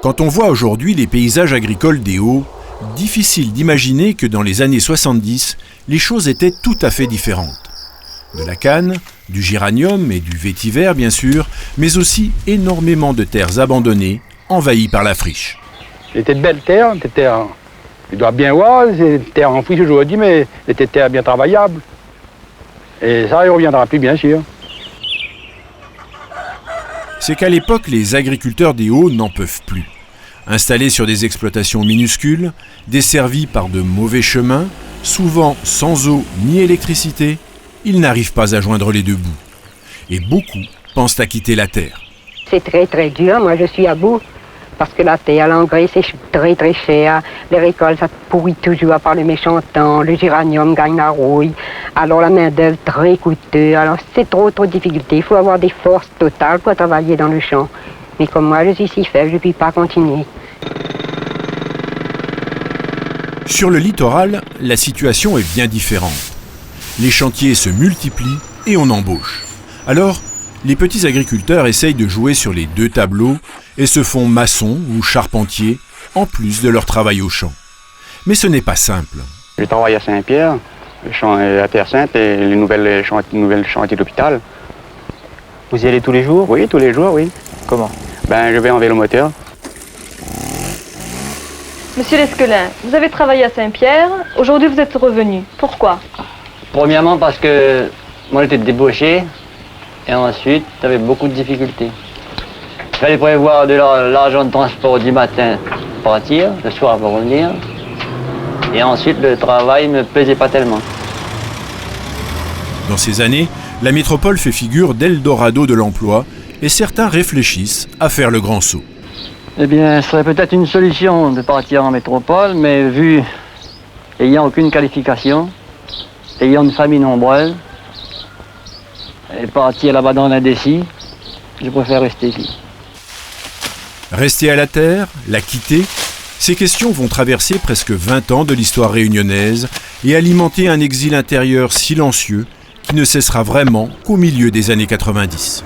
Quand on voit aujourd'hui les paysages agricoles des Hauts, difficile d'imaginer que dans les années 70, les choses étaient tout à fait différentes. De la canne, du géranium et du vétiver bien sûr, mais aussi énormément de terres abandonnées, envahies par la friche. C'était de belles terres, des terres, tu dois bien voir, c'est des terres en friche aujourd'hui, mais c'était des terres bien travaillables. Et ça, il ne reviendra plus, bien sûr. C'est qu'à l'époque, les agriculteurs des Hauts n'en peuvent plus. Installés sur des exploitations minuscules, desservis par de mauvais chemins, souvent sans eau ni électricité, ils n'arrivent pas à joindre les deux bouts. Et beaucoup pensent à quitter la terre. C'est très très dur, moi je suis à bout. Parce que la terre, l'engrais, c'est très très cher. Les récoltes, ça pourrit toujours par le méchant temps. Le géranium gagne la rouille. Alors la main-d'œuvre, très coûteuse. Alors c'est trop de difficultés. Il faut avoir des forces totales pour travailler dans le champ. Mais comme moi, je suis si faible, je ne puis pas continuer. Sur le littoral, la situation est bien différente. Les chantiers se multiplient et on embauche. Alors, les petits agriculteurs essayent de jouer sur les deux tableaux et se font maçons ou charpentiers, en plus de leur travail au champ. Mais ce n'est pas simple. Je travaille à Saint-Pierre, à Terre-Sainte et les nouvelles chantiers d'hôpital. Vous y allez tous les jours? Oui, tous les jours, oui. Comment? Je vais en vélomoteur. Monsieur Lesquelin, vous avez travaillé à Saint-Pierre, aujourd'hui vous êtes revenu. Pourquoi? Premièrement parce que moi j'étais débauché et ensuite j'avais beaucoup de difficultés. Il fallait prévoir de l'argent de transport du matin pour partir, le soir pour revenir. Et ensuite le travail ne me plaisait pas tellement. Dans ces années, la métropole fait figure d'Eldorado de l'emploi et certains réfléchissent à faire le grand saut. Eh bien, ce serait peut-être une solution de partir en métropole, mais vu ayant aucune qualification, ayant une famille nombreuse, et partir là-bas dans l'indécis, je préfère rester ici. Rester à la terre, la quitter, ces questions vont traverser presque 20 ans de l'histoire réunionnaise et alimenter un exil intérieur silencieux qui ne cessera vraiment qu'au milieu des années 90.